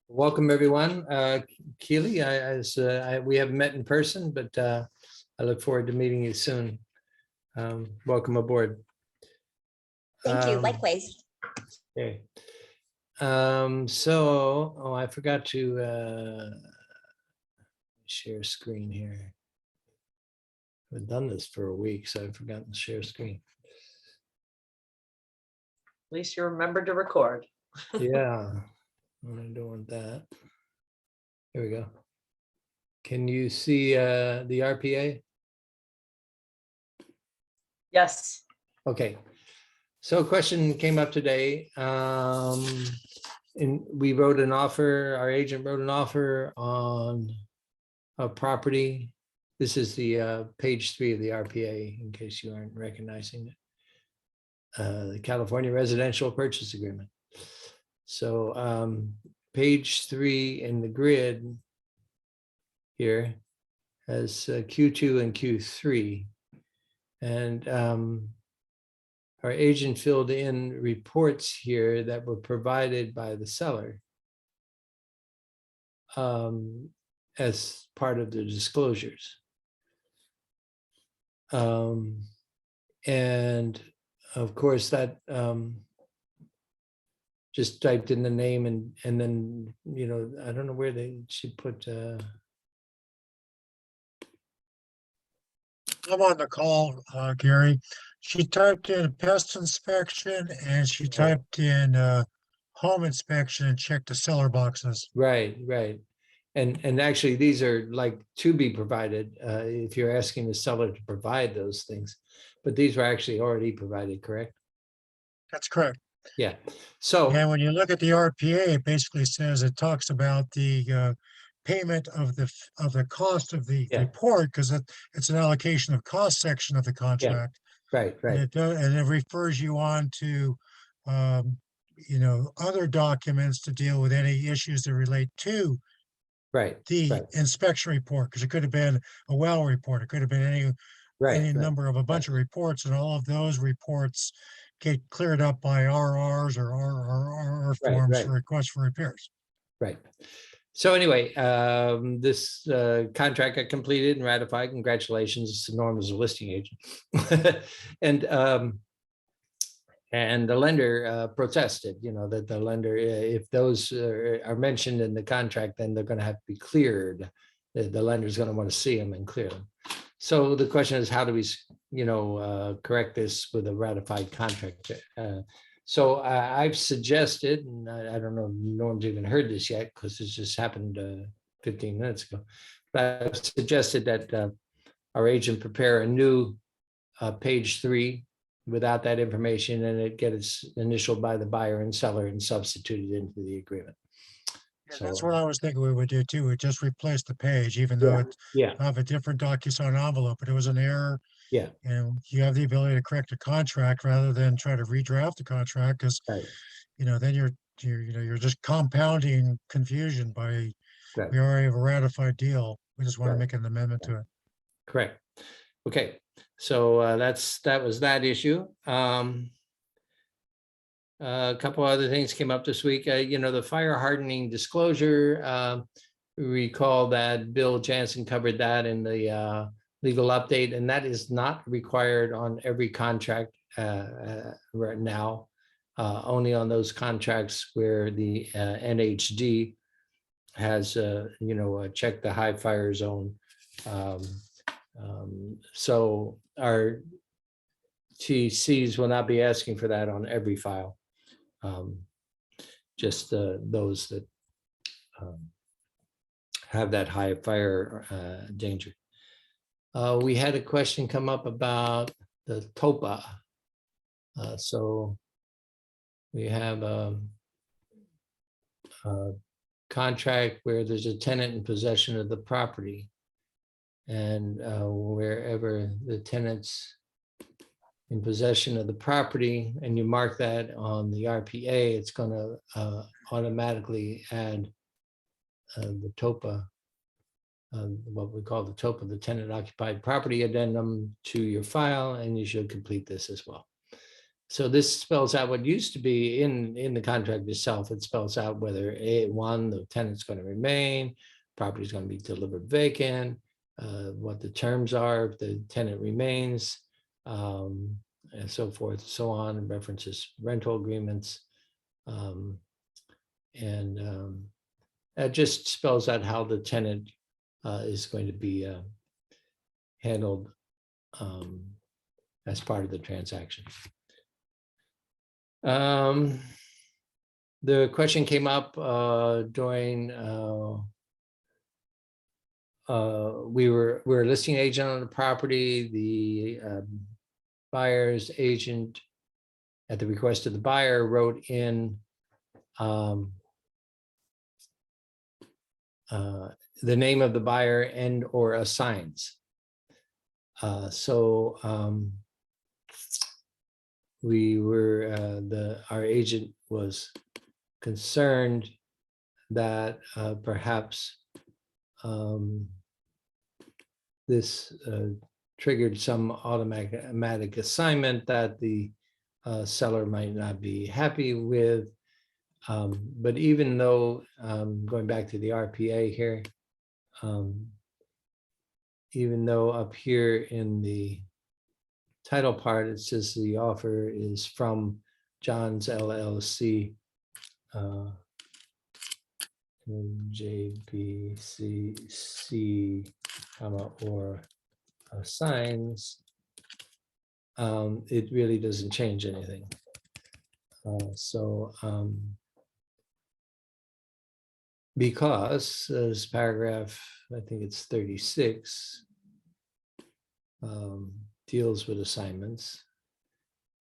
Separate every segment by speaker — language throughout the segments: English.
Speaker 1: Welcome, everyone. Keely, we haven't met in person, but I look forward to meeting you soon. Welcome aboard.
Speaker 2: Thank you. Likewise.
Speaker 1: Okay. I forgot to share screen here. I've done this for a week, so I've forgotten to share screen.
Speaker 3: At least you remembered to record.
Speaker 1: Yeah, I don't want that. Here we go. Can you see the RPA?
Speaker 3: Yes.
Speaker 1: Okay. So a question came up today. And we wrote an offer, our agent wrote an offer on a property. This is the page 3 of the RPA, in case you aren't recognizing it. The California Residential Purchase Agreement. So page 3 in the grid here has Q2 and Q3. And our agent filled in reports here that were provided by the seller as part of the disclosures. And of course that just typed in the name and then, you know, I don't know where she put.
Speaker 4: I'm on the call, Gary. She typed in pest inspection and she typed in home inspection and checked the seller boxes.
Speaker 1: Right. And actually, these are like to be provided if you're asking the seller to provide those things. But these were actually already provided, correct?
Speaker 4: That's correct.
Speaker 1: Yeah. So
Speaker 4: And when you look at the RPA, it basically says, it talks about the payment of the cost of the report, because it's an allocation of cost section of the contract.
Speaker 1: right.
Speaker 4: And it refers you on to you know, other documents to deal with any issues that relate to the inspection report, because it could have been a well report, it could have been any number of a bunch of reports, and all of those reports get cleared up by RRs or RR forms for requests for repairs.
Speaker 1: Right. So anyway, this contract got completed and ratified. Congratulations to Norm as a listing agent. And the lender protested, you know, that the lender, if those are mentioned in the contract, then they're going to have to be cleared. The lender's going to want to see them and clear them. So the question is, how do we, you know, correct this with a ratified contract? So I've suggested, and I don't know if Norm's even heard this yet because this just happened 15 minutes ago, but I've suggested that our agent prepare a new page 3 without that information, and it gets initialed by the buyer and seller and substituted into the agreement.
Speaker 4: Yeah, so that's what I was thinking we would do too. We just replace the page, even though it have a different DocuSign envelope, but it was an error.
Speaker 1: Yeah.
Speaker 4: And you have the ability to correct a contract rather than try to redraft the contract, because you know, then you're just compounding confusion by we already have a ratified deal. We just want to make an amendment to it.
Speaker 1: Correct. Okay. So that was that issue. A couple other things came up this week. You know, the fire hardening disclosure. Recall that Bill Jansen covered that in the legal update, and that is not required on every contract right now. Only on those contracts where the NHD has, you know, checked the high fire zone. So our TCs will not be asking for that on every file, just those that have that high fire danger. We had a question come up about the TOPA. So we have a contract where there's a tenant in possession of the property. And wherever the tenant's in possession of the property and you mark that on the RPA, it's going to automatically add the TOPA, what we call the TOPA, the tenant occupied property addendum, to your file, and you should complete this as well. So this spells out what used to be in the contract itself. It spells out whether A1, the tenant's going to remain, property is going to be delivered vacant, what the terms are if the tenant remains, and so forth, so on, and references rental agreements. It just spells out how the tenant is going to be handled as part of the transaction. The question came up during we were a listing agent on the property. The buyer's agent, at the request of the buyer, wrote in the name of the buyer and or assigns. We were our agent was concerned that perhaps this triggered some automatic assignment that the seller might not be happy with. But even though, going back to the RPA here, even though up here in the title part, it says the offer is from John's LLC, JBCC, or signs, it really doesn't change anything. Because this paragraph, I think it's 36, deals with assignments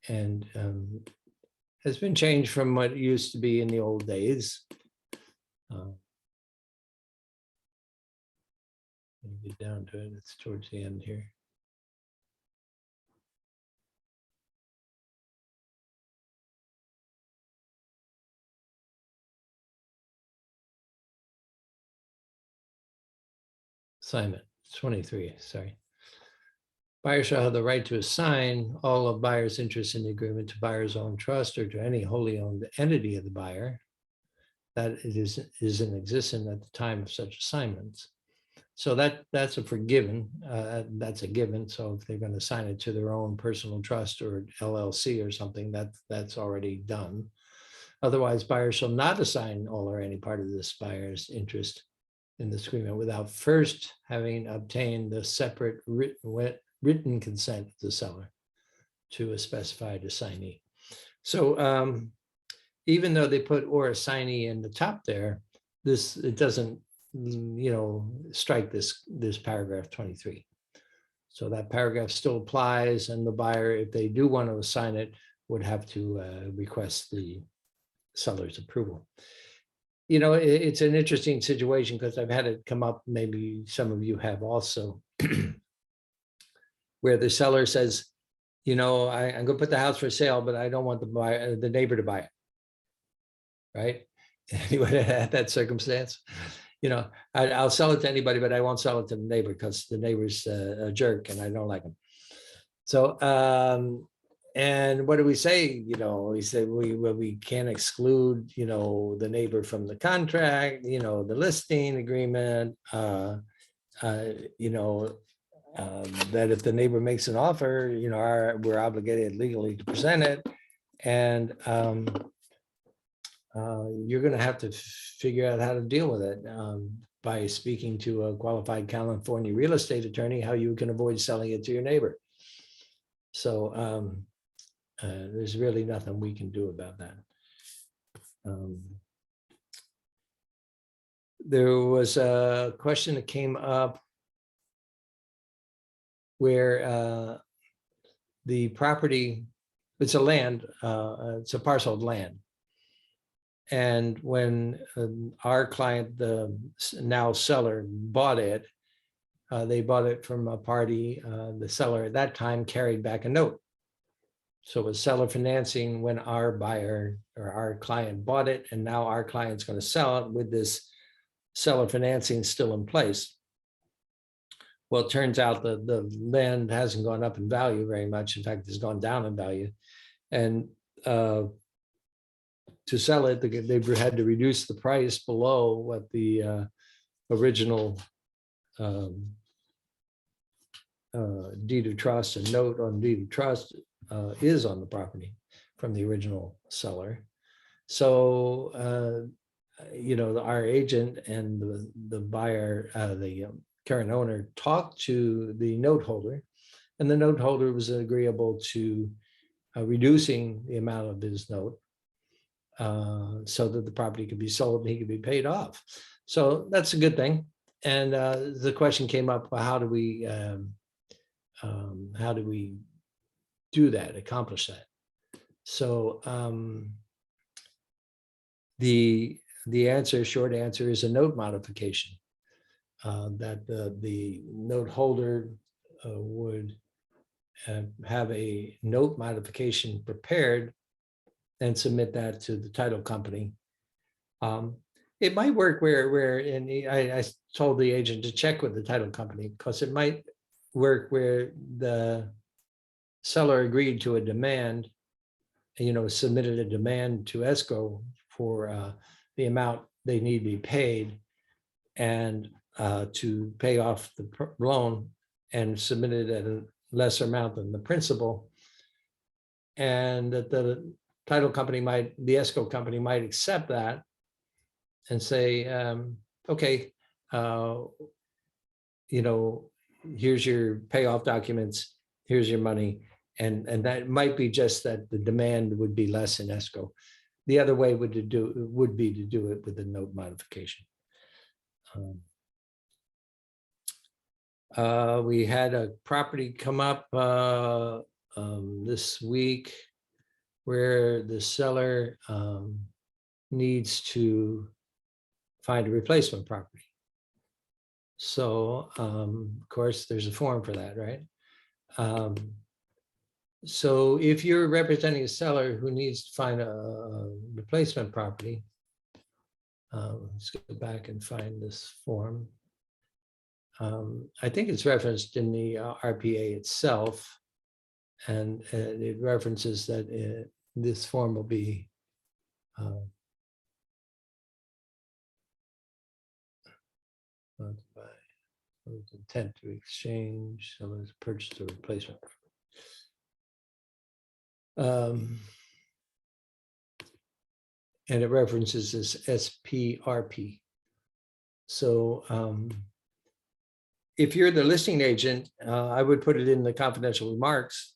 Speaker 1: and has been changed from what it used to be in the old days. Let me get down to it. It's towards the end here. Assignment 23, sorry. Buyer shall have the right to assign all of buyer's interest in the agreement to buyer's own trust or to any wholly owned entity of the buyer that it is in existence at the time of such assignments. So that's a forgiven, that's a given. So if they're going to assign it to their own personal trust or LLC or something, that's already done. Otherwise, buyer shall not assign all or any part of this buyer's interest in this agreement without first having obtained the separate written consent of the seller to a specified assignee. So even though they put or assignee in the top there, it doesn't strike this paragraph 23. So that paragraph still applies, and the buyer, if they do want to assign it, would have to request the seller's approval. It's an interesting situation because I've had it come up, maybe some of you have also, where the seller says, I'm going to put the house for sale, but I don't want the neighbor to buy it. Right? Anyone had that circumstance? I'll sell it to anybody, but I won't sell it to the neighbor because the neighbor's a jerk and I don't like him. So, and what do we say? We say we can't exclude, the neighbor from the contract, the listing agreement, that if the neighbor makes an offer, we're obligated legally to present it. And you're going to have to figure out how to deal with it by speaking to a qualified California real estate attorney, how you can avoid selling it to your neighbor. So there's really nothing we can do about that. There was a question that came up where the property, it's a land, it's a parcel of land. And when our client, the now seller, bought it, they bought it from a party. The seller at that time carried back a note. So it was seller financing when our buyer or our client bought it, and now our client's going to sell it with this seller financing still in place. Well, it turns out that the land hasn't gone up in value very much. In fact, it's gone down in value. And to sell it, they had to reduce the price below what the original deed of trust and note on deed of trust is on the property from the original seller. So, you know, our agent and the buyer, the current owner, talked to the note holder, and the note holder was agreeable to reducing the amount of his note so that the property could be sold and he could be paid off. So that's a good thing. And the question came up, well, how do we do that, accomplish that? So the answer, short answer, is a note modification that the note holder would have a note modification prepared and submit that to the title company. It might work where and I told the agent to check with the title company, because it might work where the seller agreed to a demand, you know, submitted a demand to escrow for the amount they need to be paid and to pay off the loan, and submitted at a lesser amount than the principal, and that the title company might, the escrow company might accept that and say, okay, you know, here's your payoff documents, here's your money. And that might be just that the demand would be less in escrow. The other way would be to do it with a note modification. We had a property come up this week where the seller needs to find a replacement property. So, of course, there's a form for that, right? So if you're representing a seller who needs to find a replacement property, let's go back and find this form. I think it's referenced in the RPA itself, and it references that this form will be intent to exchange, so let's purchase a replacement. And it references this SPRP. So if you're the listing agent, I would put it in the confidential remarks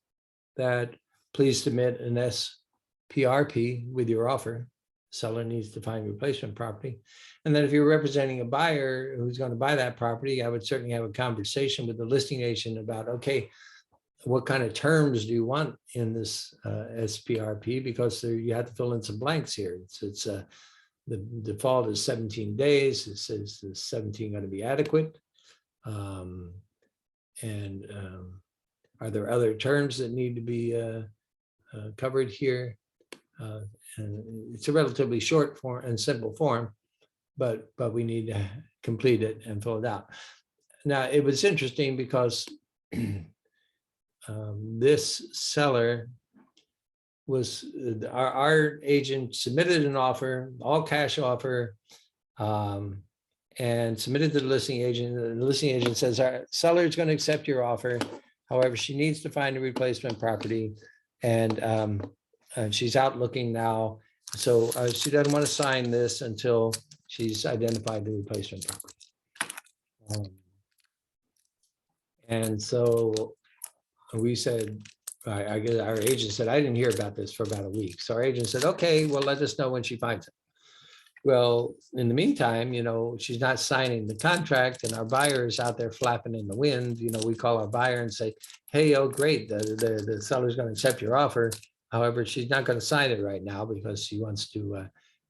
Speaker 1: that please submit an SPRP with your offer. Seller needs to find replacement property. And then if you're representing a buyer who's going to buy that property, I would certainly have a conversation with the listing agent about, okay, what kind of terms do you want in this SPRP? Because you have to fill in some blanks here. It's the default is 17 days. It says is 17 going to be adequate? Are there other terms that need to be covered here? And it's a relatively short form and simple form, but we need to complete it and fill it out. Now, it was interesting because this seller was, our agent submitted an offer, all cash offer, and submitted to the listing agent. The listing agent says, our seller is going to accept your offer. However, she needs to find a replacement property, and she's out looking now. So she doesn't want to sign this until she's identified the replacement property. And so we said, I guess our agent said, I didn't hear about this for about a week. So our agent said, okay, well, let us know when she finds it. Well, in the meantime, you know, she's not signing the contract, and our buyer is out there flapping in the wind. You know, we call our buyer and say, hey, oh, great, the seller's going to accept your offer. However, she's not going to sign it right now because she wants to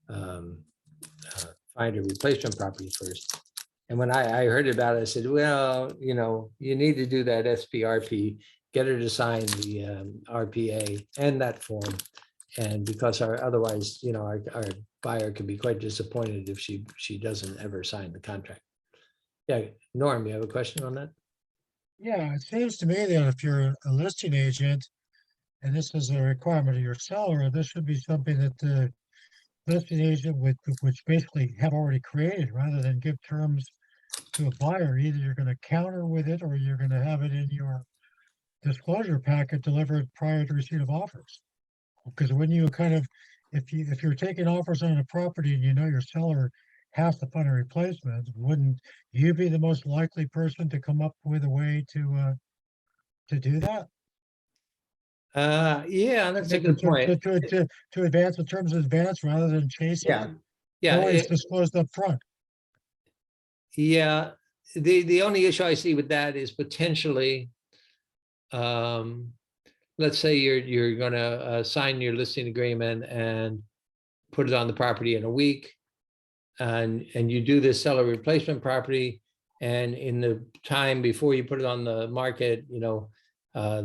Speaker 1: find a replacement property first. And when I heard about it, I said, well, you know, you need to do that SPRP, get her to sign the RPA and that form. And because otherwise, you know, our buyer can be quite disappointed if she doesn't ever sign the contract. Yeah, Norm, you have a question on that?
Speaker 4: Yeah, it seems to me that if you're a listing agent and this is a requirement of your seller, this should be something that the listing agent would, which basically have already created, rather than give terms to a buyer. Either you're going to counter with it, or you're going to have it in your disclosure packet delivered prior to receipt of offers. Because when you kind of, if you're taking offers on a property and you know your seller has to fund a replacement, wouldn't you be the most likely person to come up with a way to do that?
Speaker 1: Yeah, that's a good point.
Speaker 4: To advance in terms of advance rather than chasing
Speaker 1: Yeah,
Speaker 4: it?
Speaker 1: yeah,
Speaker 4: Always disclosed up front.
Speaker 1: yeah. The only issue I see with that is potentially, let's say you're going to sign your listing agreement and put it on the property in a week, and you do this seller replacement property, and in the time before you put it on the market,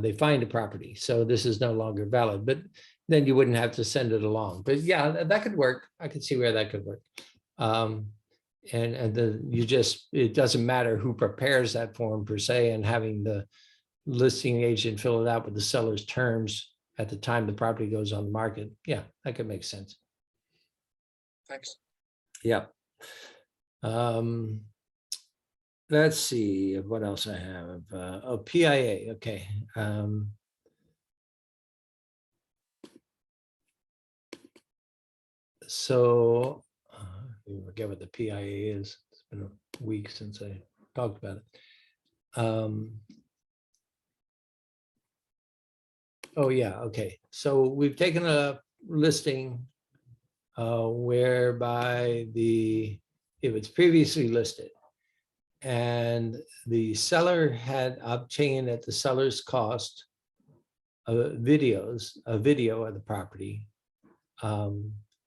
Speaker 1: they find a property, so this is no longer valid. But then you wouldn't have to send it along. But yeah, that could work. I could see where that could work. It doesn't matter who prepares that form per se, and having the listing agent fill it out with the seller's terms at the time the property goes on the market. Yeah, that could make sense.
Speaker 4: Thanks.
Speaker 1: Yeah. Let's see what else I have. PIA. Okay. So I forget what the PIA is. It's been a week since I talked about it. Oh yeah, okay. So we've taken a listing whereby it was previously listed, and the seller had obtained at the seller's cost a video of the property,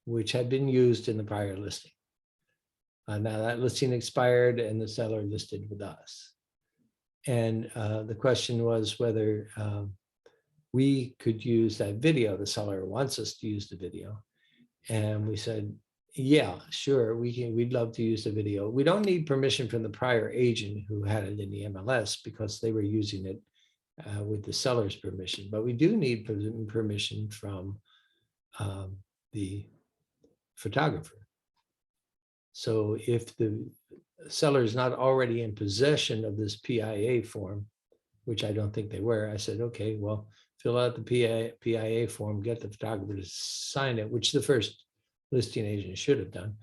Speaker 1: which had been used in the prior listing. Now that listing expired and the seller listed with us. And the question was whether we could use that video. The seller wants us to use the video. And we said, yeah, sure, we'd love to use the video. We don't need permission from the prior agent who had it in the MLS, because they were using it with the seller's permission. But we do need permission from the photographer. So if the seller is not already in possession of this PIA form, which I don't think they were, I said, okay, well, fill out the PIA form, get the photographer to sign it, which the first listing agent should have done,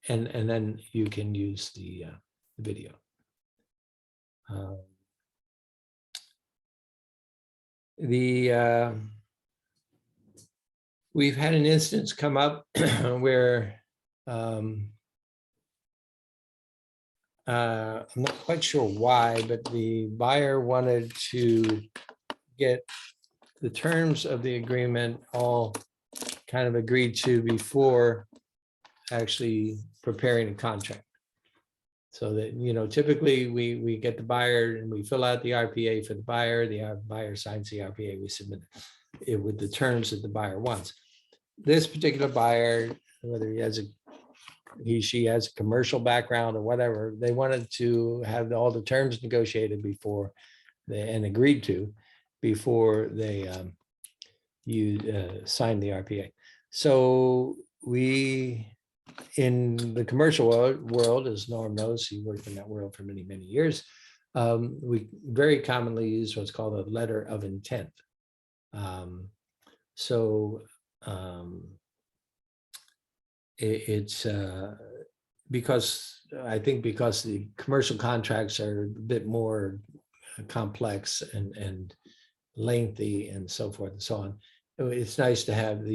Speaker 1: and then you can use the video. We've had an instance come up where I'm not quite sure why, but the buyer wanted to get the terms of the agreement all kind of agreed to before actually preparing a contract. So that, typically we get the buyer and we fill out the RPA for the buyer signs the RPA, we submit it with the terms that the buyer wants. This particular buyer, whether she has a commercial background or whatever, they wanted to have all the terms negotiated before and agreed to before they sign the RPA. So we, in the commercial world, as Norm knows, he worked in that world for many, many years, we very commonly use what's called a letter of intent. It's because the commercial contracts are a bit more complex and lengthy and so forth and so on. It's nice to have and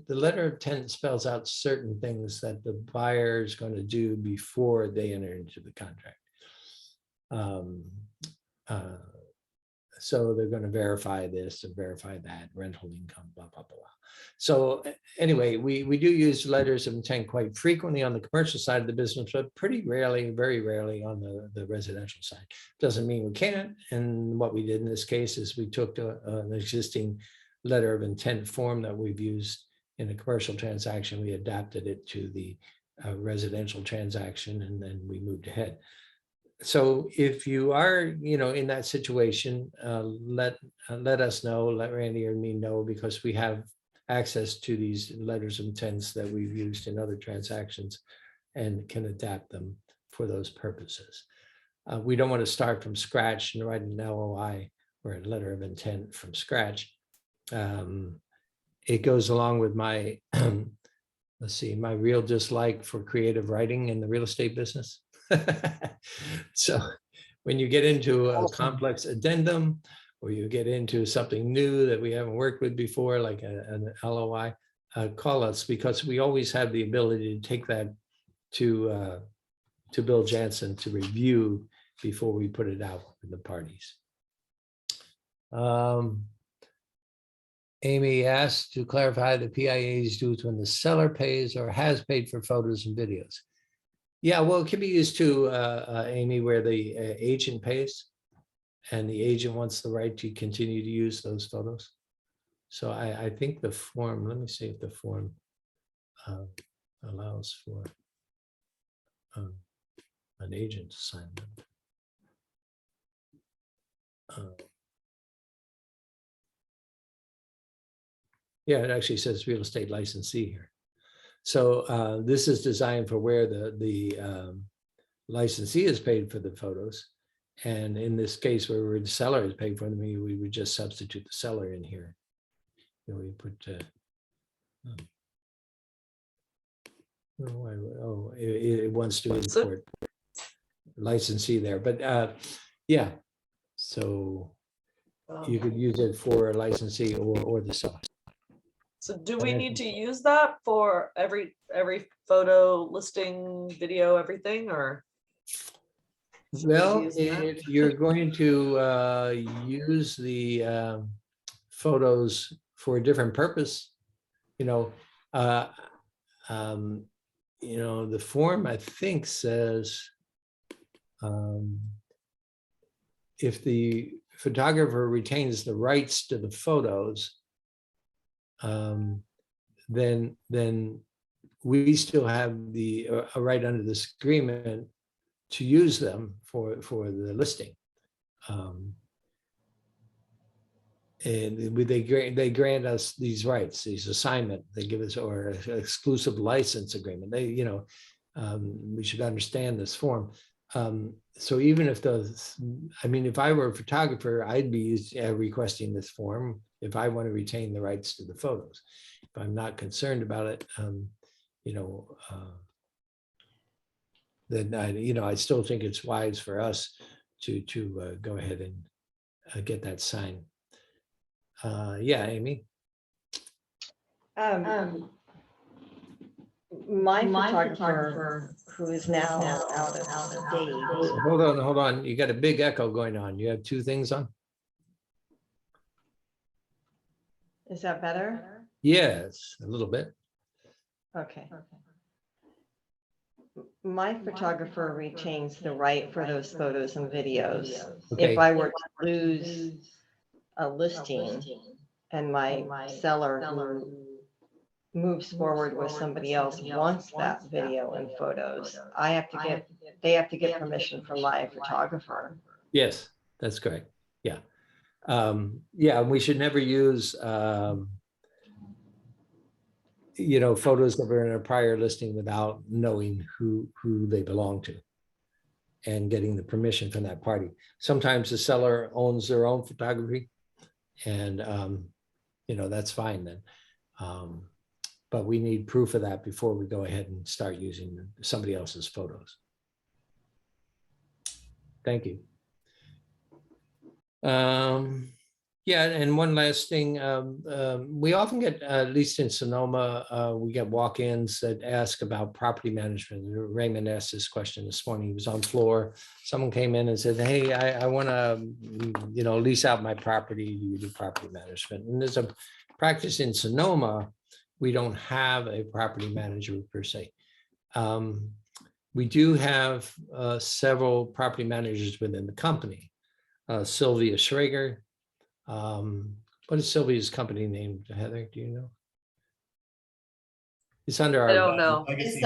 Speaker 1: the letter of intent spells out certain things that the buyer is going to do before they enter into the contract. So they're going to verify this and verify that, rental income, blah, blah, blah. So anyway, we do use letters of intent quite frequently on the commercial side of the business, but pretty rarely, very rarely on the residential side. Doesn't mean we can't. And what we did in this case is we took an existing letter of intent form that we've used in a commercial transaction. We adapted it to the residential transaction, and then we moved ahead. So if you are, in that situation, let us know, let Randy or me know, because we have access to these letters of intents that we've used in other transactions and can adapt them for those purposes. We don't want to start from scratch and write an LOI or a letter of intent from scratch. It goes along with my, let's see, my real dislike for creative writing in the real estate business. So when you get into a complex addendum, or you get into something new that we haven't worked with before, like an LOI, call us, because we always have the ability to take that to Bill Jansen to review before we put it out with the parties. Amy asked to clarify the PIA is due when the seller pays or has paid for photos and videos. Yeah, well, it can be used to, Amy, where the agent pays and the agent wants the right to continue to use those photos. So I think the form, let me see if the form allows for an agent to sign them. Yeah, it actually says real estate licensee here. So this is designed for where the licensee is paid for the photos. And in this case where the seller is paid for them, we would just substitute the seller in here. We put, it wants to import licensee there, but yeah. So you could use it for a licensee or the seller.
Speaker 3: So do we need to use that for every photo, listing, video, everything, or?
Speaker 1: Well, if you're going to use the photos for a different purpose, the form, I think, says if the photographer retains the rights to the photos, then we still have a right under this agreement to use them for the listing. And they grant us these rights, these assignment, they give us, or an exclusive license agreement. We should understand this form. So even if if I were a photographer, I'd be requesting this form if I want to retain the rights to the photos. If I'm not concerned about it, then I still think it's wise for us to go ahead and get that signed. Yeah, Amy.
Speaker 2: My photographer, who is now out of state.
Speaker 1: Hold on. You got a big echo going on. You have two things on?
Speaker 2: Is that better?
Speaker 1: Yes, a little bit.
Speaker 2: Okay. My photographer retains the right for those photos and videos.
Speaker 1: Okay.
Speaker 2: If I were to lose a listing and my seller who moves forward with somebody else wants that video and photos, they have to get permission from my photographer.
Speaker 1: Yes, that's correct. Yeah. Yeah, we should never use photos that were in a prior listing without knowing who they belong to and getting the permission from that party. Sometimes the seller owns their own photography, and that's fine then. But we need proof of that before we go ahead and start using somebody else's photos. Thank you. Yeah, and one last thing, we often get, at least in Sonoma, we get walk-ins that ask about property management. Raymond asked this question this morning. He was on floor. Someone came in and said, hey, I want to, lease out my property. Do you do property management? And there's a practice in Sonoma. We don't have a property manager per se. We do have several property managers within the company. Sylvia Schrager. What is Sylvia's company name, Heather? Do you know? It's under our.
Speaker 3: I don't know.
Speaker 5: It's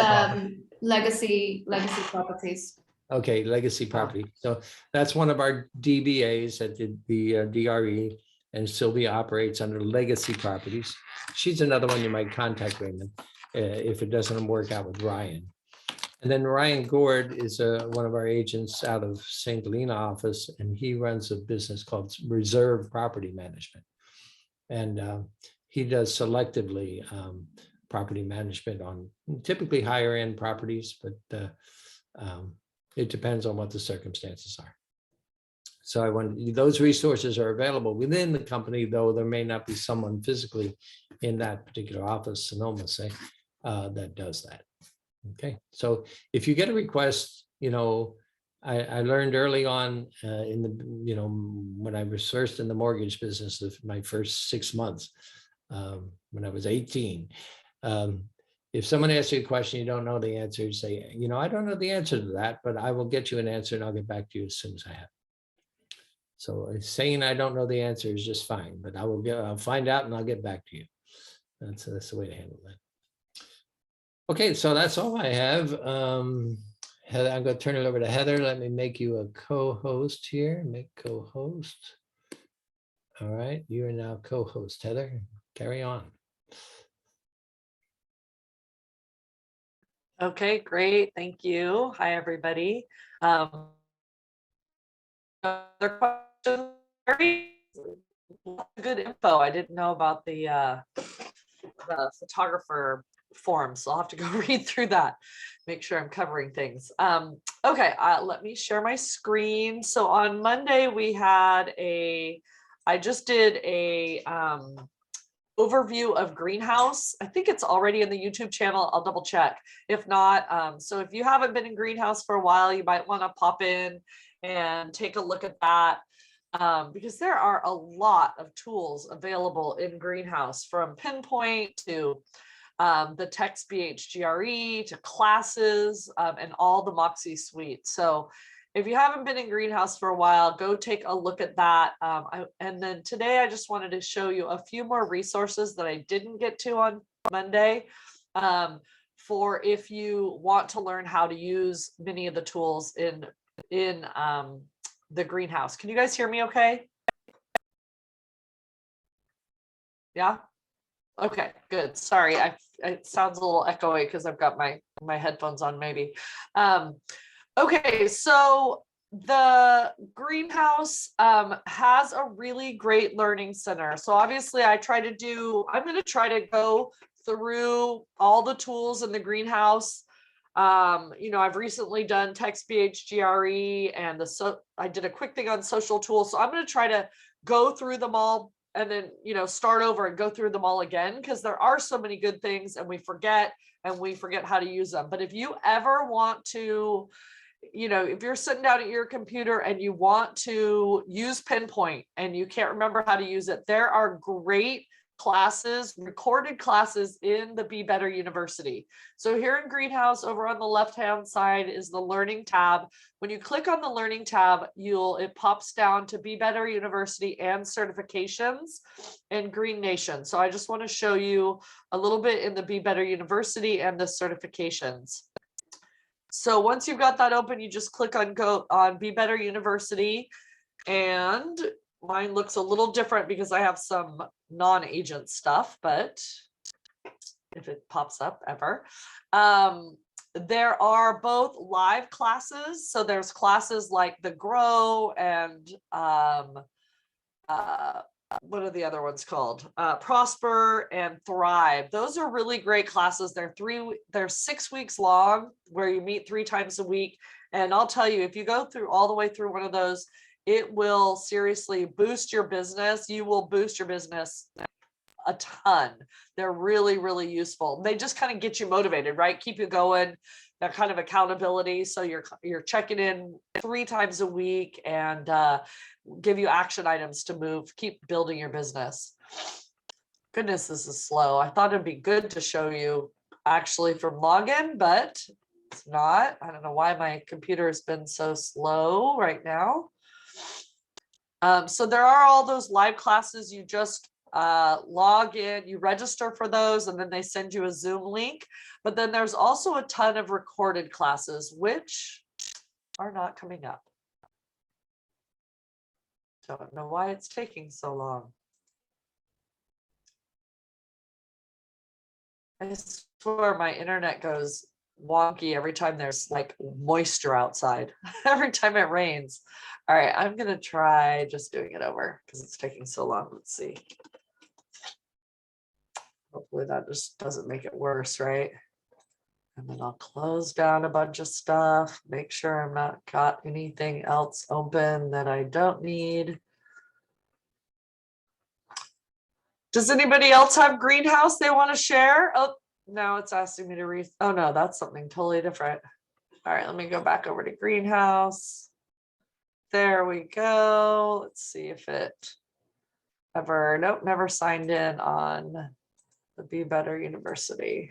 Speaker 5: Legacy Properties.
Speaker 1: Okay, legacy property. So that's one of our DBAs at the DRE, and Sylvia operates under legacy properties. She's another one you might contact, Raymond, if it doesn't work out with Ryan. And then Ryan Gord is one of our agents out of St. Helena office, and he runs a business called Reserve Property Management. And he does selectively property management on typically higher end properties, but it depends on what the circumstances are. So I want those resources are available within the company, though there may not be someone physically in that particular office, Sonoma say, that does that. Okay, so if you get a request, I learned early on in the, when I was first in the mortgage business, my first 6 months, when I was 18, if someone asks you a question, you don't know the answer, you say, I don't know the answer to that, but I will get you an answer and I'll get back to you as soon as I have. So saying I don't know the answer is just fine, but I'll find out and I'll get back to you. That's the way to handle that. Okay, so that's all I have. Heather, I'm going to turn it over to Heather. Let me make you a co-host here. Make co-host. All right, you are now co-host, Heather. Carry on.
Speaker 3: Okay, great. Thank you. Hi, everybody. Other questions? Very good info. I didn't know about the photographer form, so I'll have to go read through that, make sure I'm covering things. Okay, let me share my screen. So on Monday we had I just did a overview of greenhouse. I think it's already in the YouTube channel. I'll double check. If not, so if you haven't been in greenhouse for a while, you might want to pop in and take a look at that. Because there are a lot of tools available in greenhouse, from pinpoint to the text BHGRE to classes and all the Moxie suite. So if you haven't been in greenhouse for a while, go take a look at that. And then today I just wanted to show you a few more resources that I didn't get to on Monday for if you want to learn how to use many of the tools in the greenhouse. Can you guys hear me okay? Yeah. Okay, good. Sorry, it sounds a little echoey because I've got my headphones on maybe. Okay, so the greenhouse has a really great learning center. So obviously I'm going to try to go through all the tools in the greenhouse. I've recently done text BHGRE and I did a quick thing on social tools. So I'm going to try to go through them all and then, start over and go through them all again, because there are so many good things and we forget how to use them. But if you ever want to, if you're sitting down at your computer and you want to use Pinpoint and you can't remember how to use it, there are great classes, recorded classes in the Be Better University. So here in Greenhouse, over on the left-hand side is the Learning tab. When you click on the Learning tab, it pops down to Be Better University and certifications and Green Nation. So I just want to show you a little bit in the Be Better University and the certifications. So once you've got that open, you just click on Be Better University, and mine looks a little different because I have some non-agent stuff, but if it pops up ever. There are both live classes. So there's classes like the Grow and what are the other ones called? Prosper and Thrive. Those are really great classes. They're 6 weeks long, where you meet 3 times a week. And I'll tell you, if you go through all the way through one of those, it will seriously boost your business. You will boost your business a ton. They're really, really useful. They just kind of get you motivated, right? Keep you going, that kind of accountability. So you're checking in 3 times a week and give you action items to keep building your business. Goodness, this is slow. I thought it'd be good to show you actually from login, but it's not. I don't know why my computer has been so slow right now. So there are all those live classes. You just log in, you register for those, and then they send you a Zoom link. But then there's also a ton of recorded classes, which are not coming up. Don't know why it's taking so long. I swear my internet goes wonky every time there's like moisture outside, every time it rains. All right, I'm gonna try just doing it over because it's taking so long. Let's see. Hopefully that just doesn't make it worse, right? And then I'll close down a bunch of stuff, make sure I'm not got anything else open that I don't need. Does anybody else have Greenhouse they want to share? Oh, now it's asking me to read. Oh no, that's something totally different. All right, let me go back over to Greenhouse. There we go. Let's see if it ever, nope, never signed in on the Be Better University.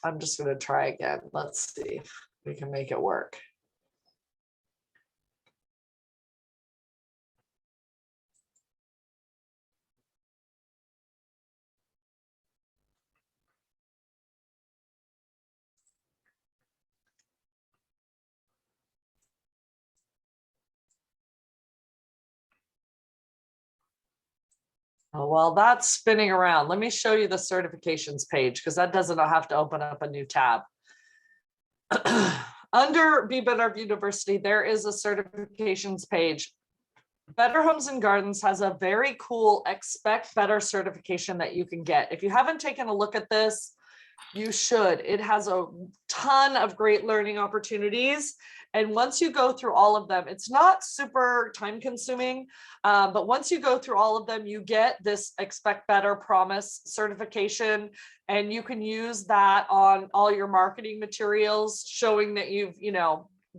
Speaker 3: I'm just going to try again. Let's see if we can make it work. Oh, well, that's spinning around. Let me show you the certifications page because that doesn't have to open up a new tab. Under Be Better University, there is a certifications page. Better Homes and Gardens has a very cool Expect Better certification that you can get. If you haven't taken a look at this, you should. It has a ton of great learning opportunities. And once you go through all of them, it's not super time consuming, but once you go through all of them, you get this Expect Better Promise certification, and you can use that on all your marketing materials, showing that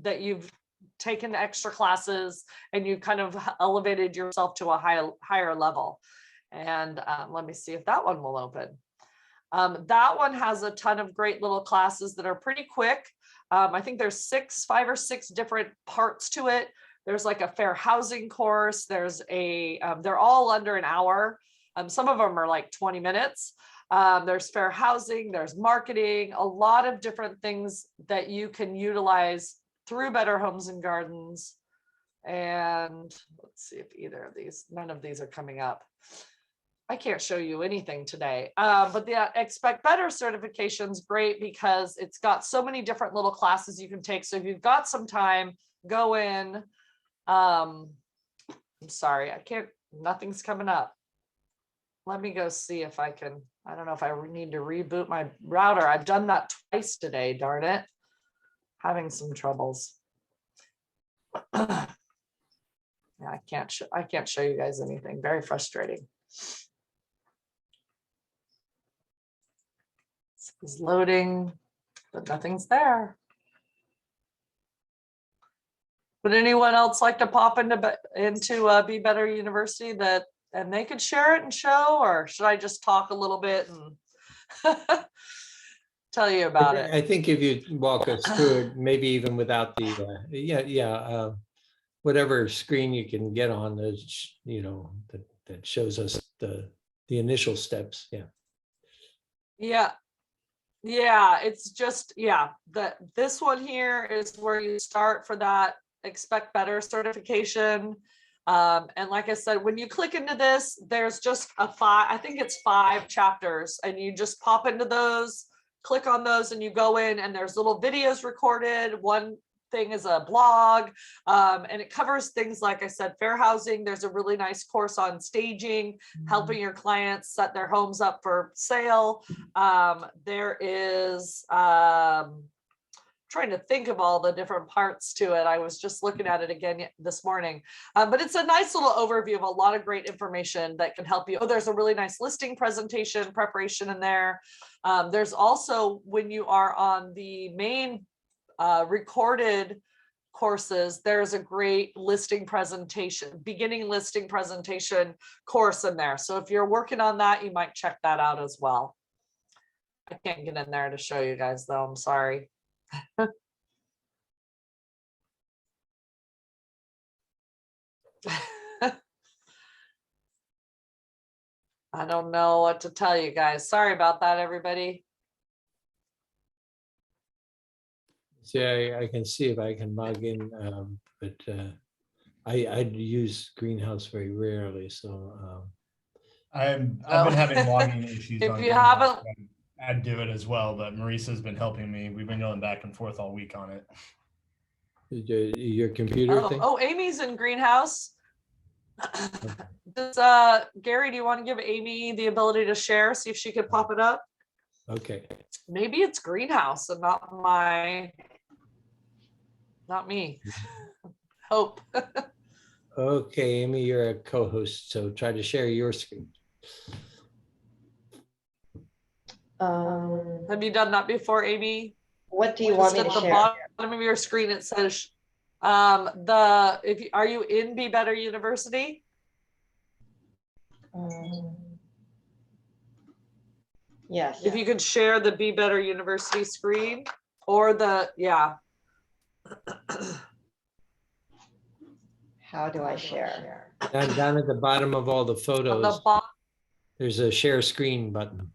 Speaker 3: that you've taken extra classes and you kind of elevated yourself to a higher level. And let me see if that one will open. That one has a ton of great little classes that are pretty quick. I think there's 5 or 6 different parts to it. There's like a fair housing course. There's they're all under an hour. Some of them are like 20 minutes. There's fair housing, there's marketing, a lot of different things that you can utilize through Better Homes and Gardens. And let's see if none of these are coming up. I can't show you anything today, but the Expect Better certification is great because it's got so many different little classes you can take. So if you've got some time, go in. I'm sorry, nothing's coming up. Let me go see if I can. I don't know if I need to reboot my router. I've done that twice today, darn it. Having some troubles. Yeah, I can't show you guys anything. Very frustrating. It's loading, but nothing's there. Would anyone else like to pop into Be Better University and they could share it and show, or should I just talk a little bit and tell you about it?
Speaker 1: I think if you walk us through it, maybe even without the whatever screen you can get on, that shows us the initial steps.
Speaker 3: Yeah, it's just, this one here is where you start for that Expect Better certification. And like I said, when you click into this, there's just I think it's 5 chapters, and you just pop into those, click on those, and you go in, and there's little videos recorded. One thing is a blog, and it covers things like I said, fair housing. There's a really nice course on staging, helping your clients set their homes up for sale. There is trying to think of all the different parts to it. I was just looking at it again this morning, but it's a nice little overview of a lot of great information that can help you. Oh, there's a really nice listing presentation preparation in there. There's also, when you are on the main recorded courses, there's a great listing presentation, beginning listing presentation course in there. So if you're working on that, you might check that out as well. I can't get in there to show you guys though, I'm sorry. I don't know what to tell you guys. Sorry about that, everybody.
Speaker 1: See, I can see if I can log in, but I use Greenhouse very rarely, so
Speaker 5: I've
Speaker 3: Oh.
Speaker 5: been having logging issues
Speaker 3: If
Speaker 5: on
Speaker 3: you
Speaker 5: Greenhouse.
Speaker 3: haven't-
Speaker 5: I'd do it as well, but Marissa's been helping me. We've been going back and forth all week on it.
Speaker 1: your computer thing.
Speaker 3: Oh, Amy's in Greenhouse. Does Gary, do you want to give Amy the ability to share? See if she could pop it up.
Speaker 1: Okay.
Speaker 3: Maybe it's Greenhouse and not me. Hope.
Speaker 1: Okay, Amy, you're a co-host, so try to share your screen.
Speaker 3: Have you done that before, Amy?
Speaker 2: What do you want
Speaker 3: Just
Speaker 2: me
Speaker 3: at
Speaker 2: to
Speaker 3: the
Speaker 2: share?
Speaker 3: bottom of your screen, it says, are you in Be Better University?
Speaker 2: Yes.
Speaker 3: If you could share the Be Better University screen or yeah.
Speaker 2: How do I share?
Speaker 1: Down at the bottom of all the
Speaker 3: On the
Speaker 1: photos,
Speaker 3: bottom.
Speaker 1: there's a share screen button.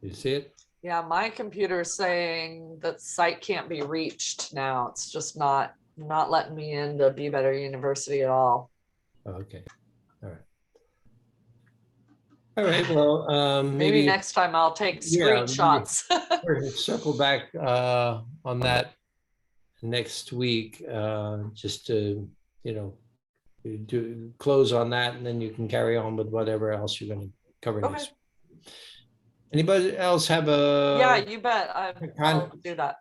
Speaker 1: You see it?
Speaker 3: Yeah, my computer is saying that site can't be reached now. It's just not letting me into Be Better University at all.
Speaker 1: Oh, okay. All right. All right. Well,
Speaker 3: Maybe next time I'll take screenshots.
Speaker 1: We're gonna circle back on that next week, just to, do close on that, and then you can carry on with whatever else you're going to cover
Speaker 3: Okay.
Speaker 1: next. Anybody else have a
Speaker 3: Yeah, you bet. I'll do that.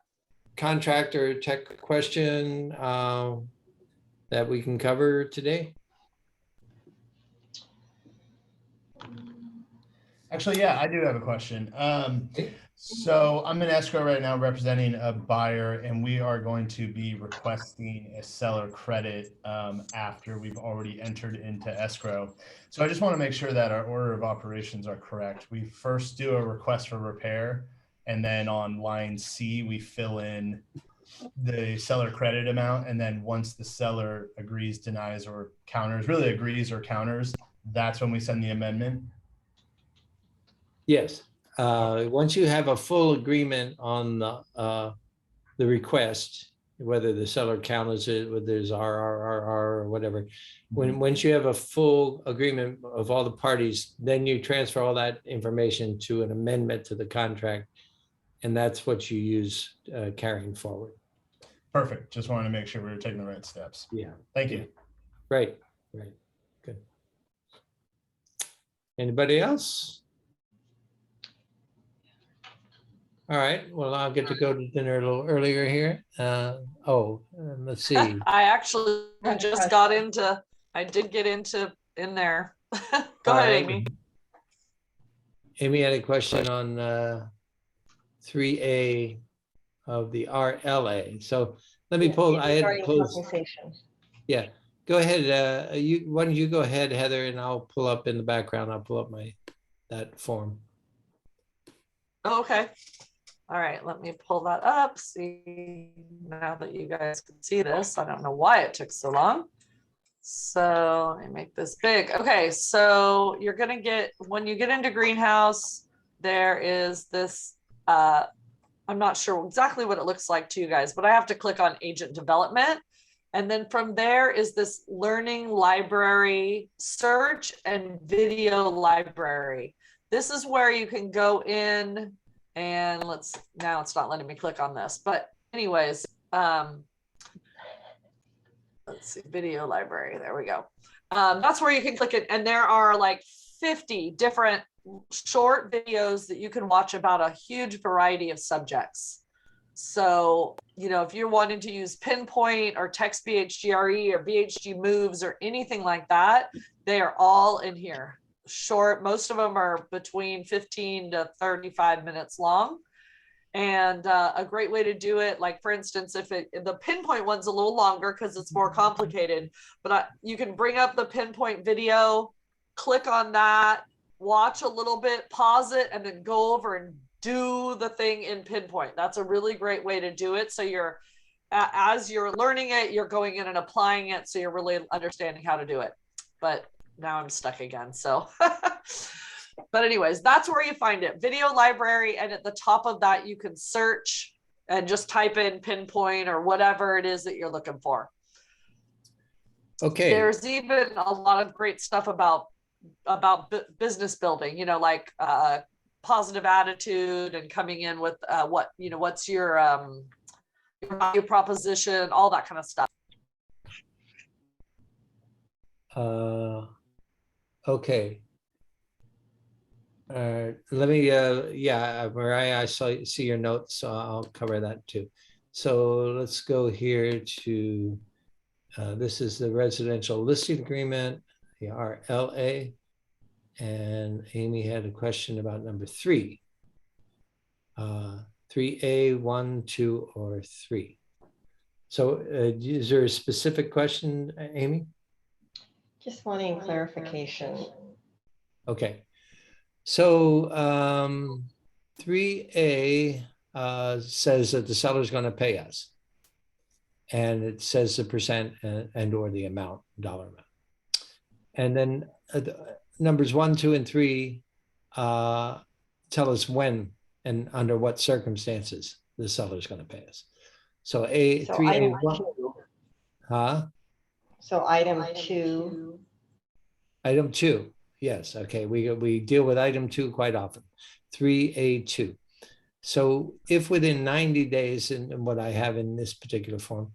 Speaker 1: contract or tech question that we can cover today?
Speaker 5: Actually, yeah, I do have a question. So I'm in escrow right now representing a buyer, and we are going to be requesting a seller credit after we've already entered into escrow. So I just want to make sure that our order of operations are correct. We first do a request for repair, and then on line C, we fill in the seller credit amount. And then once the seller agrees, denies, or counters, really agrees or counters, that's when we send the amendment.
Speaker 1: Yes. Once you have a full agreement on the request, whether the seller counters it, whether there's RRRR or whatever, once you have a full agreement of all the parties, then you transfer all that information to an amendment to the contract, and that's what you use carrying forward.
Speaker 5: Perfect. Just wanted to make sure we were taking the right steps.
Speaker 1: Yeah.
Speaker 5: Thank you.
Speaker 1: Right. Good. Anybody else? All right, well, I'll get to go to dinner a little earlier here. Let's see.
Speaker 3: I actually just got into, I did get into in there. Go ahead, Amy.
Speaker 1: Amy had a question on 3A of the RLA. So let me pull, I had closed. Yeah, go ahead. Why don't you go ahead, Heather, and I'll pull up in the background. I'll pull up that form.
Speaker 3: Oh, okay. All right, let me pull that up. See, now that you guys can see this, I don't know why it took so long. So let me make this big. Okay, so you're gonna get, when you get into Greenhouse, there is this, I'm not sure exactly what it looks like to you guys, but I have to click on agent development. And then from there is this learning library search and video library. This is where you can go in and now it's not letting me click on this, but anyways, let's see, video library, there we go. That's where you can click it. And there are like 50 different short videos that you can watch about a huge variety of subjects. So, if you're wanting to use Pinpoint or Text BHGRE or BHG Moves or anything like that, they are all in here. Short, most of them are between 15 to 35 minutes long. And a great way to do it, like for instance, if the Pinpoint one's a little longer because it's more complicated, but you can bring up the Pinpoint video, click on that, watch a little bit, pause it, and then go over and do the thing in Pinpoint. That's a really great way to do it. So you're, as you're learning it, you're going in and applying it. So you're really understanding how to do it. But now I'm stuck again. So But anyways, that's where you find it, video library. And at the top of that, you can search and just type in pinpoint or whatever it is that you're looking for.
Speaker 1: Okay.
Speaker 3: There's even a lot of great stuff about business building, you know, like positive attitude and coming in with what, you know, what's your value proposition, all that kind of stuff.
Speaker 1: Okay. Let me, yeah, Mariah, I see your notes, so I'll cover that too. So let's go here to, this is the residential listing agreement, the RLA. And Amy had a question about number 3. 3A, 1, 2, or 3. So is there a specific question, Amy?
Speaker 2: Just wanting clarification.
Speaker 1: Okay. So 3A says that the seller is going to pay us. And it says the percent and or the amount, dollar amount. And then numbers 1, 2, and 3 tell us when and under what circumstances the seller is going to pay us. So
Speaker 2: So
Speaker 1: 3A,
Speaker 2: item 2.
Speaker 1: huh?
Speaker 2: So item 2.
Speaker 1: Item 2, yes, okay, we deal with item 2 quite often. 3A2. So if within 90 days, and what I have in this particular form,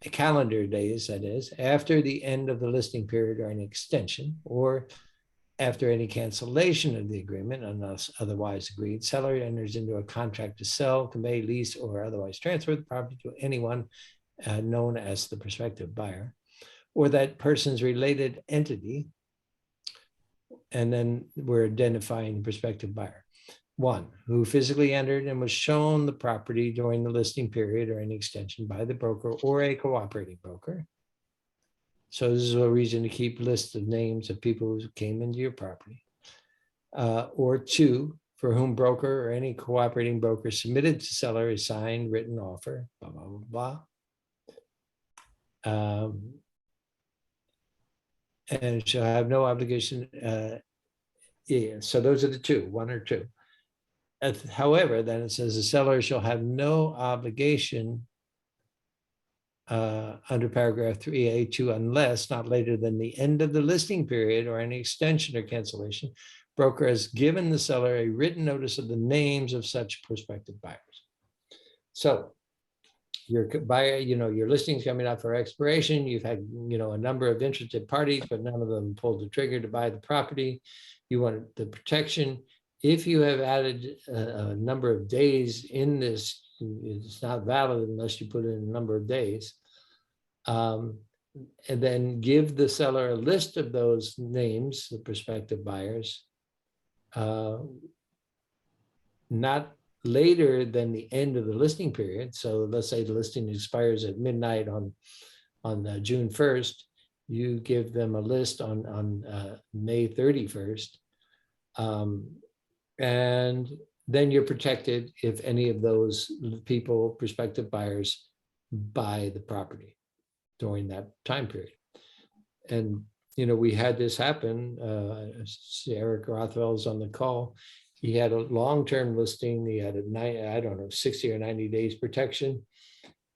Speaker 1: calendar days, that is, after the end of the listing period or an extension, or after any cancellation of the agreement, unless otherwise agreed, seller enters into a contract to sell, convey, lease, or otherwise transfer the property to anyone known as the prospective buyer, or that person's related entity, and then we're identifying the prospective buyer. 1, who physically entered and was shown the property during the listing period or any extension by the broker or a cooperating broker. So this is a reason to keep lists of names of people who came into your property. Or 2, for whom broker or any cooperating broker submitted to seller a signed written offer, blah, blah, blah, blah. And shall have no obligation. Yeah, so those are the 2, 1 or 2. However, then it says the seller shall have no obligation under paragraph 3A2 unless not later than the end of the listing period or any extension or cancellation, broker has given the seller a written notice of the names of such prospective buyers. So your buyer, you know, your listing's coming up for expiration. You've had, you know, a number of interested parties, but none of them pulled the trigger to buy the property. You want the protection. If you have added a number of days in this, it's not valid unless you put in a number of days. And then give the seller a list of those names, the prospective buyers, not later than the end of the listing period. So let's say the listing expires at midnight on June 1st. You give them a list on May 31st. And then you're protected if any of those people, prospective buyers, buy the property during that time period. And, you know, we had this happen. Eric Rothwell's on the call. He had a long-term listing. He had I don't know, 60 or 90 days protection.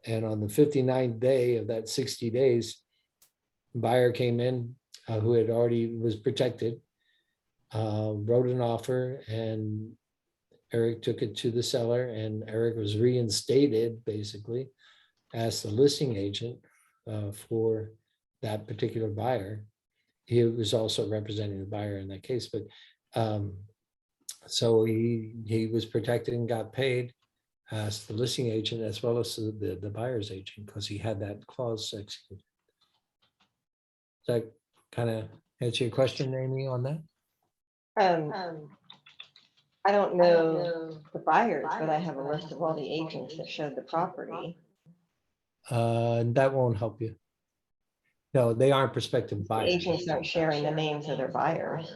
Speaker 1: And on the 59th day of that 60 days, buyer came in who had already was protected, wrote an offer, and Eric took it to the seller, and Eric was reinstated, basically, as the listing agent for that particular buyer. He was also representing the buyer in that case, but so he was protected and got paid as the listing agent as well as the buyer's agent because he had that clause executed. Does that kind of answer your question, Amy, on that?
Speaker 2: I don't know the buyers, but I have a list of all the agents that showed the property.
Speaker 1: That won't help you. No, they aren't prospective
Speaker 2: The
Speaker 1: buyers.
Speaker 2: agents aren't sharing the names of their buyers.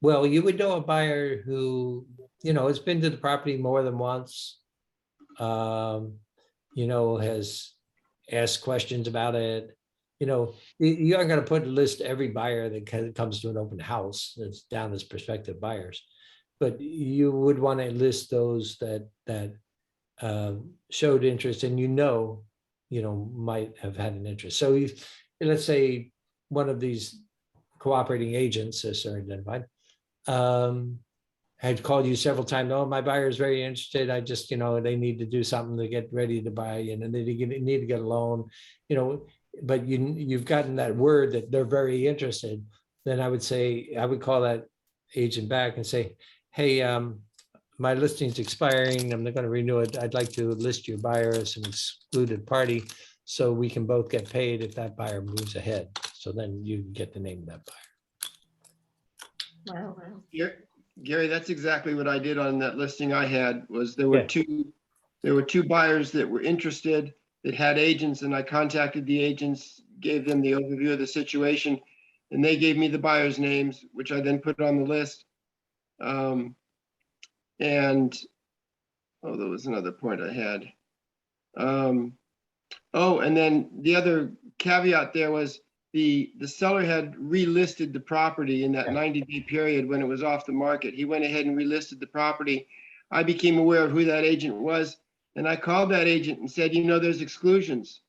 Speaker 1: Well, you would know a buyer who, you know, has been to the property more than once, you know, has asked questions about it, you know, you aren't going to put a list every buyer that comes to an open house that's down as prospective buyers, but you would want to list those that showed interest and might have had an interest. So if, let's say one of these cooperating agents is identified, had called you several times. Oh, my buyer is very interested. I just, they need to do something to get ready to buy, and they need to get a loan, but you've gotten that word that they're very interested. Then I would call that agent back and say, hey, my listing's expiring. I'm not going to renew it. I'd like to list your buyer as an excluded party so we can both get paid if that buyer moves ahead. So then you get the name of that buyer.
Speaker 2: Wow.
Speaker 6: Gary, that's exactly what I did on that listing I had. Was there were two buyers that were interested that had agents, and I contacted the agents, gave them the overview of the situation, and they gave me the buyers' names, which I then put on the list. And there was another point I had. And then the other caveat there was the seller had relisted the property in that 90-day period when it was off the market. He went ahead and relisted the property. I became aware of who that agent was, and I called that agent and said, there's exclusions.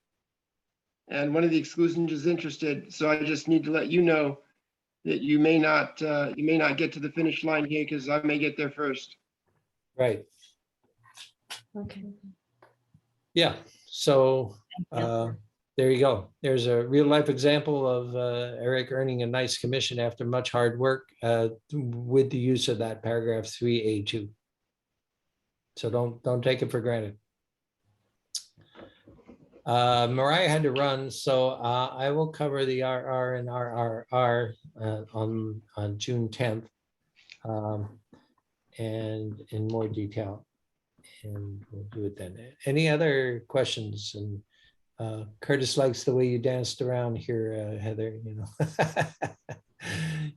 Speaker 6: And one of the exclusions is interested. So I just need to let you know that you may not get to the finish line here because I may get there first.
Speaker 1: Right.
Speaker 2: Okay.
Speaker 1: Yeah. So there you go. There's a real life example of Eric earning a nice commission after much hard work with the use of that paragraph 3A2. So don't take it for granted. Mariah had to run, so I will cover the RR and RRR on June 10th and in more detail. And we'll do it then. Any other questions? And Curtis likes the way you danced around here, Heather.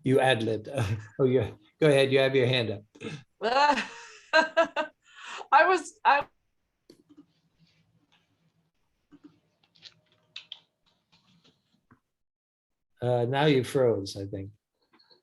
Speaker 1: You ad-libbed. Oh, yeah. Go ahead. You have your hand up. Now you froze, I think.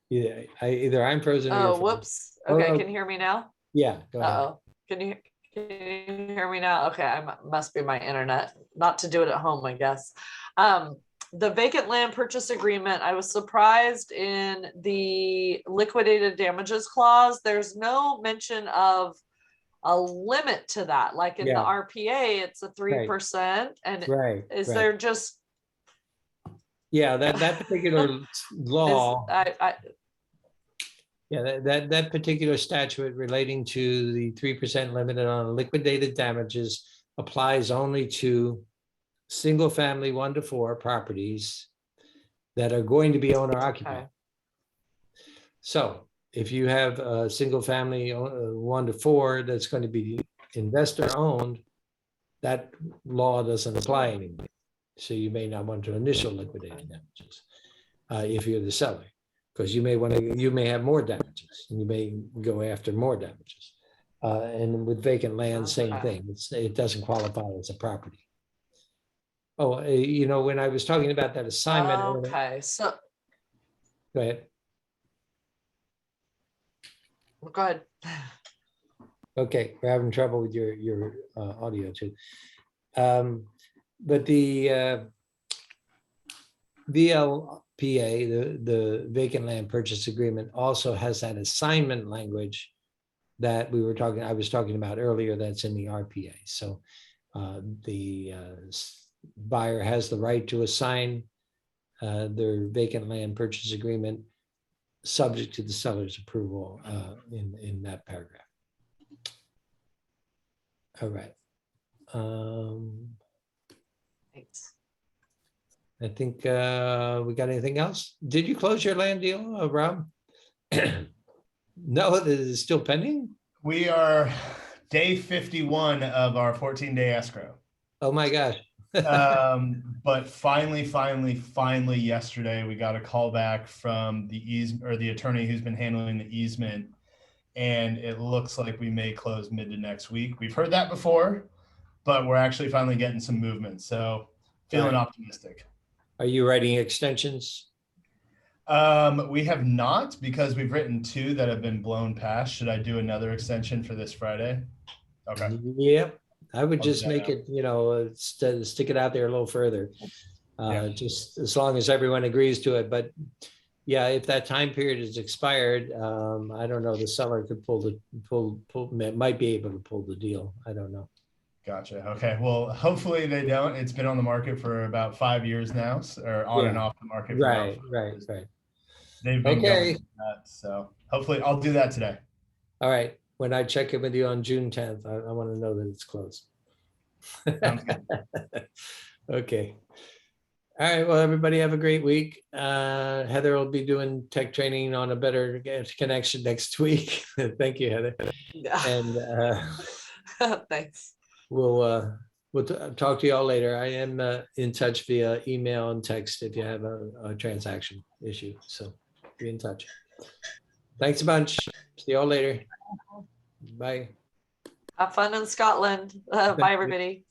Speaker 1: Yeah, either I'm frozen or
Speaker 3: Oh, whoops. Okay, can you hear me now?
Speaker 1: Yeah, go ahead.
Speaker 3: Uh-oh. Can you hear me now? Okay, must be my internet. Not to do it at home, I guess. The vacant land purchase agreement, I was surprised in the liquidated damages clause. There's no mention of a limit to that. Like in the RPA, it's a 3%. And is there just...
Speaker 1: Yeah, that particular law. That particular statute relating to the 3% limit on liquidated damages applies only to single family 1 to 4 properties that are going to be owner occupied. Okay. So if you have a single family 1 to 4 that's going to be investor owned, that law doesn't apply anymore. So you may not want to initial liquidated damages if you're the seller, because you may have more damages and you may go after more damages. And with vacant land, same thing. It doesn't qualify as a property. Oh, when I was talking about that assignment.
Speaker 3: Okay, so
Speaker 1: go ahead.
Speaker 3: Go ahead.
Speaker 1: Okay, we're having trouble with your audio too. But the VLPA, the vacant land purchase agreement, also has that assignment language that I was talking about earlier. That's in the RPA. So the buyer has the right to assign their vacant land purchase agreement subject to the seller's approval in that paragraph. All right.
Speaker 3: Thanks.
Speaker 1: I think we got anything else? Did you close your land deal, Rob? No, it is still pending?
Speaker 5: We are day 51 of our 14-day escrow.
Speaker 1: Oh my gosh.
Speaker 5: But finally yesterday, we got a call back from the attorney who's been handling the easement. And it looks like we may close mid to next week. We've heard that before, but we're actually finally getting some movement. So feeling optimistic.
Speaker 1: Are you writing extensions?
Speaker 5: We have not, because we've written 2 that have been blown past. Should I do another extension for this Friday? Okay.
Speaker 1: Yep. I would
Speaker 5: I'll do
Speaker 1: just
Speaker 5: that
Speaker 1: make
Speaker 5: now.
Speaker 1: it, stick it out there a little further.
Speaker 5: Yeah.
Speaker 1: Just as long as everyone agrees to it. But yeah, if that time period is expired, I don't know, the seller could might be able to pull the deal. I don't know.
Speaker 5: Gotcha. Okay. Well, hopefully they don't. It's been on the market for about 5 years now, or on and
Speaker 1: Yeah.
Speaker 5: off the market for about 5
Speaker 1: Right.
Speaker 5: years.
Speaker 1: Right.
Speaker 5: They've been
Speaker 1: Okay.
Speaker 5: going nuts. So hopefully I'll do that today.
Speaker 1: All right. When I check in with you on June 10th, I want to know that it's closed.
Speaker 5: Sounds good.
Speaker 1: Okay. All right. Well, everybody have a great week. Heather will be doing tech training on a better connection next week. Thank you, Heather.
Speaker 3: Yeah.
Speaker 1: And
Speaker 3: Thanks.
Speaker 1: we'll talk to you all later. I am in touch via email and text if you have a transaction issue. So be in touch. Thanks a bunch. See you all later. Bye.
Speaker 3: Have fun in Scotland. Bye, everybody.